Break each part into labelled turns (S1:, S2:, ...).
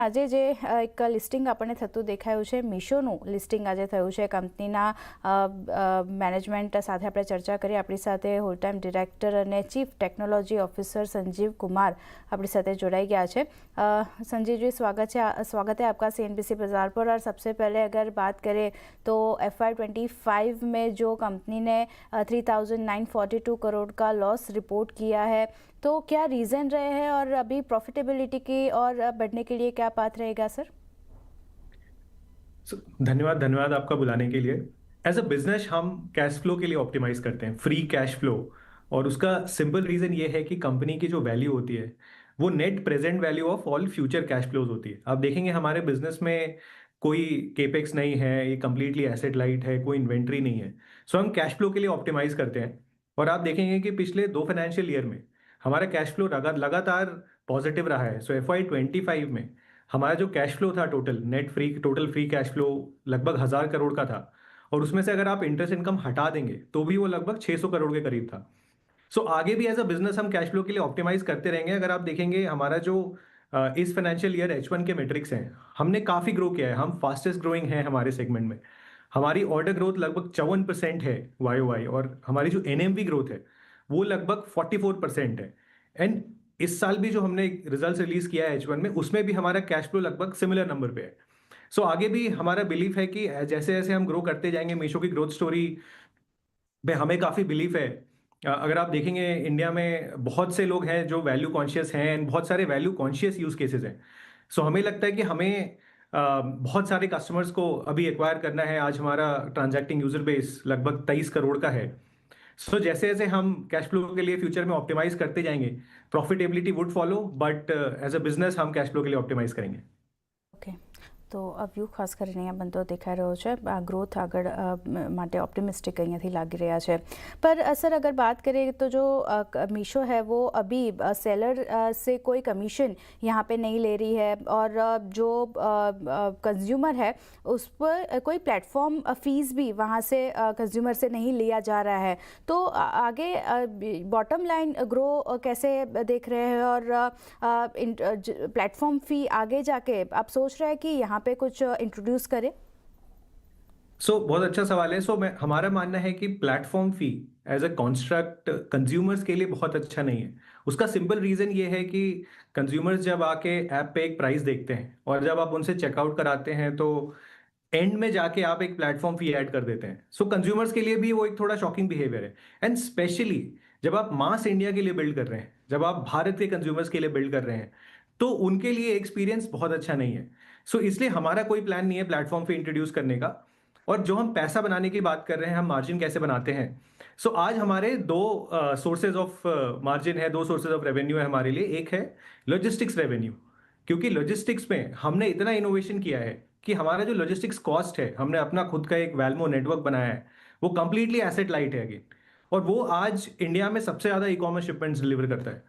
S1: આજે જે એક લિસ્ટિંગ આપણને થતું દેખાયું છે, મીશોનું લિસ્ટિંગ આજે થયું છે. કંપનીના મેનેજમેન્ટ સાથે આપણે ચર્ચા કરી. આપણી સાથે હોલ ટાઈમ ડિરેક્ટર અને chief technology officer Sanjeev Kumar अपनी साथ जुड़ाई गया है. संजीव जी, स्वागत है आपका CNBC बाजार पर. और सबसे पहले अगर बात करें तो FY25 में जो कंपनी ने 3,942 करोड़ का लॉस रिपोर्ट किया है, तो क्या रीज़न रहे हैं और अभी प्रॉफिटेबिलिटी की और बढ़ने के लिए क्या पाथ रहेगा सर?
S2: धन्यवाद आपका बुलाने के लिए. एज अ बिजनेस हम कैश फ्लो के लिए ऑप्टिमाइज करते हैं, फ्री कैश फ्लो. और उसका सिंपल रीजन ये है कि कंपनी की जो वैल्यू होती है वो net present value of all future cash flows होती है. आप देखेंगे हमारे बिजनेस में कोई केपेक्स नहीं है, ये कंप्लीटली एसेट लाइट है, कोई इन्वेंट्री नहीं है. सो हम कैश फ्लो के लिए ऑप्टिमाइज करते हैं. और आप देखेंगे कि पिछले 2 फाइनेंशियल ईयर में हमारा कैश फ्लो लगातार पॉजिटिव रहा है. सो FY25 में हमारा जो कैश फ्लो था टोटल फ्री कैश फ्लो लगभग 1,000 करोड़ का था. और उसमें से अगर आप इंटरेस्ट इनकम हटा देंगे तो भी वो लगभग 600 करोड़ के करीब था. सो आगे भी एज अ बिजनेस हम कैश फ्लो के लिए ऑप्टिमाइज करते रहेंगे. अगर आप देखेंगे हमारा जो इस फाइनेंशियल ईयर H1 के मेट्रिक्स हैं, हमने काफ़ी ग्रो किया है. हम फास्टेस्ट ग्रोइंग हैं हमारे सेगमेंट में. हमारी ऑर्डर ग्रोथ लगभग 54% है YOY. और हमारी जो NMV ग्रोथ है वो लगभग 44% है. एंड इस साल भी जो हमने रिजल्ट रिलीज किया है H1 में, उसमें भी हमारा कैश फ्लो लगभग सिमिलर नंबर पे है. सो आगे भी हमारा बिलीफ है कि जैसे जैसे हम ग्रो करते जाएंगे, मीशो की ग्रोथ स्टोरी में हमें काफ़ी बिलीफ है. अगर आप देखेंगे इंडिया में बहुत से लोग हैं जो वैल्यू कॉन्शियस हैं एंड बहुत सारे वैल्यू कॉन्शियस यूज केसेस हैं. सो हमें लगता है कि हमें बहुत सारे कस्टमर्स को अभी एक्वायर करना है. आज हमारा ट्रांजैक्टिंग यूजर बेस लगभग 23 करोड़ का है. सो जैसे जैसे हम कैश फ्लो के लिए फ्यूचर में ऑप्टिमाइज करते जाएंगे, profitability would follow, but as a business हम कैश फ्लो के लिए ऑप्टिमाइज करेंगे.
S1: ओके, तो आ व्यू खास कर बनतो देखाई रह्यो छे. आ ग्रोथ आगळ माटे ऑप्टिमिस्टिक अहींयाथी लागी रह्या छे. पर सर, अगर बात करें तो जो मीशो है वो अभी सेलर से कोई कमीशन यहाँ पे नहीं ले रही है, और जो कंज्यूमर है उस पर कोई प्लेटफॉर्म फीस भी वहाँ से कंज्यूमर से नहीं लिया जा रहा है. तो आगे बॉटम लाइन ग्रो कैसे देख रहे हैं, और प्लेटफॉर्म फ़ी आगे जाके आप सोच रहे हैं कि यहाँ पे कुछ इंट्रोड्यूस करें?
S2: बहुत अच्छा सवाल है. हमारा मानना है कि platform fee as a construct consumers के लिए बहुत अच्छा नहीं है. उसका सिंपल रीजन ये है कि कंज्यूमर्स जब आके ऐप पे एक प्राइस देखते हैं और जब आप उनसे चेकआउट कराते हैं तो एंड में जाके आप एक प्लेटफॉर्म फी ऐड कर देते हैं. कंज्यूमर्स के लिए भी वो एक थोड़ा शॉकिंग बिहेवियर है. एंड स्पेशली जब आप मास इंडिया के लिए बिल्ड कर रहे हैं, जब आप भारत के कंज्यूमर्स के लिए बिल्ड कर रहे हैं, तो उनके लिए एक्सपीरियंस बहुत अच्छा नहीं है. इसलिए हमारा कोई प्लान नहीं है प्लेटफॉर्म फी इंट्रोड्यूस करने का. और जो हम पैसा बनाने की बात कर रहे हैं, हम मार्जिन कैसे बनाते हैं. आज हमारे 2 सोर्सेज ऑफ मार्जिन है, 2 सोर्सेज ऑफ रेवेन्यू है हमारे लिए. एक है लॉजिस्टिक्स रेवेन्यू, क्योंकि लॉजिस्टिक्स में हमने इतना इनोवेशन किया है कि हमारा जो लॉजिस्टिक्स कॉस्ट है, हमने अपना खुद का एक वेलमो नेटवर्क बनाया है, वो कंप्लीटली एसेट लाइट है अगेन. और वो आज इंडिया में सबसे ज़्यादा ई-कॉमर्स शिपमेंट्स डिलीवर करता है.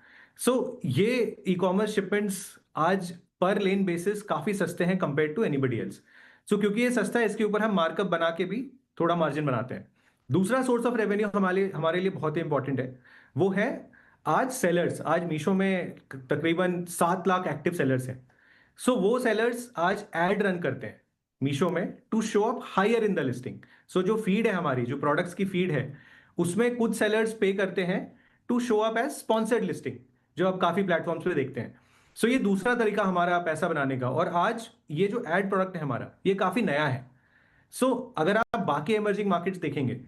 S2: ये ई-कॉमर्स शिपमेंट्स आज पर लेन बेसिस काफ़ी सस्ते हैं कंपेयर टू एनीबडी एल्स. क्योंकि ये सस्ता है, इसके ऊपर हम मार्कअप बना के भी थोड़ा मार्जिन बनाते हैं. दूसरा सोर्स ऑफ रेवेन्यू हमारे लिए बहुत ही इंपॉर्टेंट है. वो है आज सेलर्स. आज मीशो में तकरीबन 7 लाख एक्टिव सेलर्स हैं. वो सेलर्स आज एड रन करते हैं मीशो में to show up higher in the listing. जो फीड है हमारी, जो प्रोडक्ट्स की फीड है, उसमें कुछ सेलर्स पे करते हैं to show up as sponsored listing, जो आप काफ़ी प्लेटफॉर्म्स पे देखते हैं. ये दूसरा तरीका हमारा पैसा बनाने का. और आज ये जो एड प्रोडक्ट है हमारा, ये काफ़ी नया है. अगर आप बाकी इमर्जिंग मार्केट्स देखेंगे,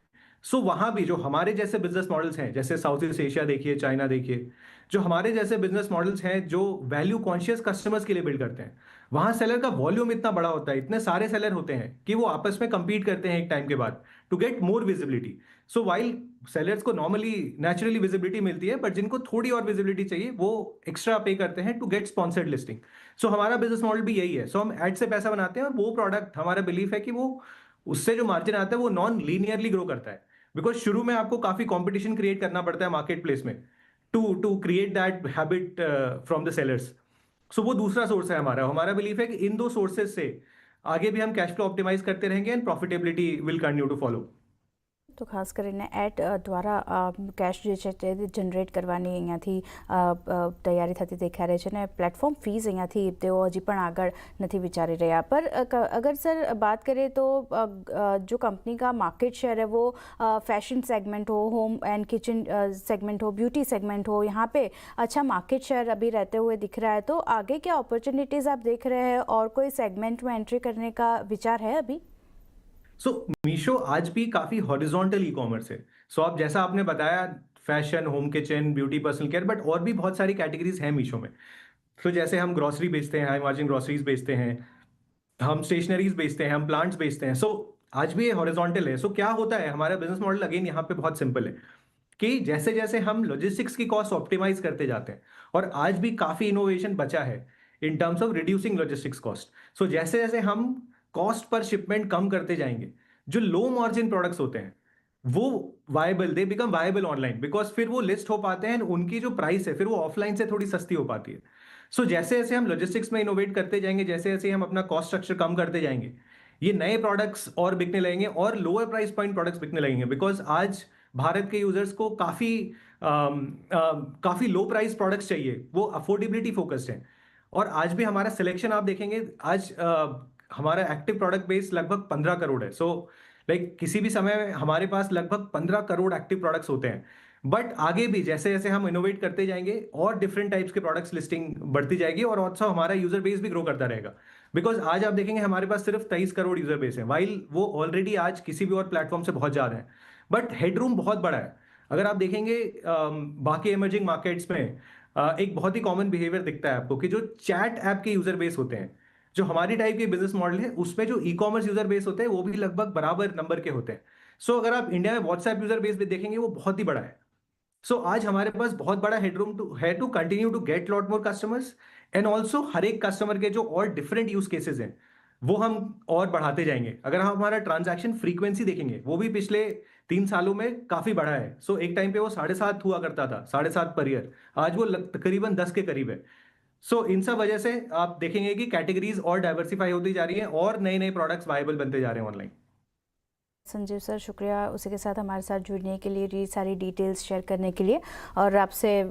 S2: वहां भी जो हमारे जैसे बिजनेस मॉडल्स हैं, जैसे साउथ ईस्ट एशिया देखिए, चाइना देखिए, जो हमारे जैसे बिजनेस मॉडल्स हैं जो वैल्यू कॉन्शियस कस्टमर्स के लिए बिल्ड करते हैं, वहां सेलर का वॉल्यूम इतना बड़ा होता है, इतने सारे सेलर होते हैं कि वो आपस में कंपीट करते हैं एक टाइम के बाद to get more visibility. While sellers को नॉर्मली नेचुरली विजिबिलिटी मिलती है, बट जिनको थोड़ी और विजिबिलिटी चाहिए वो एक्स्ट्रा पे करते हैं टू गेट स्पॉन्सर्ड लिस्टिंग. हमारा बिजनेस मॉडल भी यही है. हम एड से पैसा बनाते हैं, और वो प्रोडक्ट हमारा बिलीफ है कि वो उससे जो मार्जिन आता है वो नॉन लीनियरली ग्रो करता है. बिकॉज शुरू में आपको काफी कंपटीशन क्रिएट करना पड़ता है मार्केट प्लेस में to create that habit from the sellers. वो दूसरा सोर्स है हमारा. हमारा बिलीफ है कि इन 2 सोर्सेज से आगे भी हम कैश फ्लो ऑप्टिमाइज करते रहेंगे and profitability will continue to follow.
S1: તો ખાસ કરીને એડ દ્વારા કેશ જે છે તે જનરેટ કરવાની અહીંયાથી તૈયારી થતી દેખાઈ રહી છે અને પ્લેટફોર્મ ફીઝ અહીંયાથી તેઓ હજી પણ આગળ નથી विचारी રહ્યા पर अगर सर बात करें तो जो कंपनी का मार्केट शेयर है वो फैशन सेगमेंट हो, होम एंड किचन सेगमेंट हो, ब्यूटी सेगमेंट हो, यहाँ पे अच्छा मार्केट शेयर अभी रहते हुए दिख रहा है, तो आगे क्या अपॉर्चुनिटीज़ आप देख रहे हैं और कोई सेगमेंट में एंट्री करने का विचार है अभी?
S2: सो मीशो आज भी काफी हॉरिजॉन्टल ई कॉमर्स है। सो आप जैसा आपने बताया, fashion, home kitchen, beauty, personal care, but और भी बहुत सारी कैटेगरीज हैं मीशो में। तो जैसे हम ग्रोसरी बेचते हैं, हाई मार्जिन ग्रोसरीज बेचते हैं, हम स्टेशनरीज बेचते हैं, हम प्लांट्स बेचते हैं। सो आज भी ये हॉरिजॉन्टल है। सो क्या होता है, हमारा बिजनेस मॉडल अगेन यहाँ पे बहुत सिंपल है कि जैसे जैसे हम लॉजिस्टिक्स की कॉस्ट ऑप्टिमाइज करते जाते हैं, और आज भी काफी इनोवेशन बचा है in terms of reducing logistics cost. So जैसे जैसे हम कॉस्ट पर शिपमेंट कम करते जाएंगे, जो लो मार्जिन प्रोडक्ट्स होते हैं वो viable, they become viable online, because फिर वो लिस्ट हो पाते हैं, उनकी जो प्राइस है फिर वो ऑफलाइन से थोड़ी सस्ती हो पाती है। सो जैसे जैसे हम लॉजिस्टिक्स में इनोवेट करते जाएंगे, जैसे जैसे हम अपना कॉस्ट स्ट्रक्चर कम करते जाएंगे, ये नए प्रोडक्ट्स और बिकने लगेंगे और लोअर प्राइस पॉइंट प्रोडक्ट्स बिकने लगेंगे। बिकॉज आज भारत के यूजर्स को काफी लो प्राइस प्रोडक्ट्स चाहिए, वो अफोर्डेबिलिटी फोकस्ड है। और आज भी हमारा सिलेक्शन आप देखेंगे, आज हमारा एक्टिव प्रोडक्ट बेस लगभग 15 करोड़ है। सो लाइक किसी भी समय हमारे पास लगभग 15 करोड़ एक्टिव प्रोडक्ट्स होते हैं। बट आगे भी जैसे जैसे हम इनोवेट करते जाएंगे और डिफरेंट टाइप्स के प्रोडक्ट्स लिस्टिंग बढ़ती जाएगी, और ऑल्सो हमारा यूजर बेस भी ग्रो करता रहेगा। बिकॉज आज आप देखेंगे हमारे पास सिर्फ 23 करोड़ यूजर बेस है, वाइल वो ऑलरेडी आज किसी भी और प्लेटफॉर्म से बहुत ज्यादा है। बट हेडरूम बहुत बड़ा है। अगर आप देखेंगे बाकी इमर्जिंग मार्केट्स में एक बहुत ही कॉमन बिहेवियर दिखता है आपको कि जो चैट ऐप के यूजर बेस होते हैं, जो हमारी टाइप के बिजनेस मॉडल है, उसमें जो ई कॉमर्स यूजर बेस होते हैं वो भी लगभग बराबर नंबर के होते हैं। सो अगर आप इंडिया में व्हाट्सएप यूजर बेस भी देखेंगे वो बहुत ही बड़ा है। सो आज हमारे पास बहुत बड़ा headroom to continue to get lot more customers, and also हर एक कस्टमर के जो और डिफरेंट यूज केसेस हैं वो हम और बढ़ाते जाएंगे। अगर हम हमारा ट्रांजैक्शन फ्रीक्वेंसी देखेंगे, वो भी पिछले 3 सालों में काफी बढ़ा है। सो एक टाइम पे वो 7.5 हुआ करता था, 7.5 पर ईयर, आज वो तकरीबन 10 के करीब है। सो इन सब वजह से आप देखेंगे कि कैटेगरीज और डाइवर्सिफाई होती जा रही हैं और नए नए प्रोडक्ट्स वायबल बनते जा रहे हैं ऑनलाइन।
S1: संजीव सर, शुक्रिया उसी के साथ हमारे साथ जुड़ने के लिए, ये सारी डिटेल्स शेयर करने के लिए, और आपसे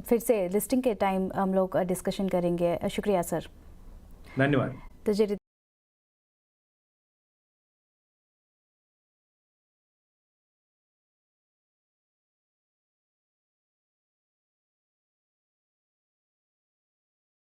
S1: फिर से लिस्टिंग के टाइम हम लोग डिस्कशन करेंगे। शुक्रिया सर।
S2: धन्यवाद।
S1: तो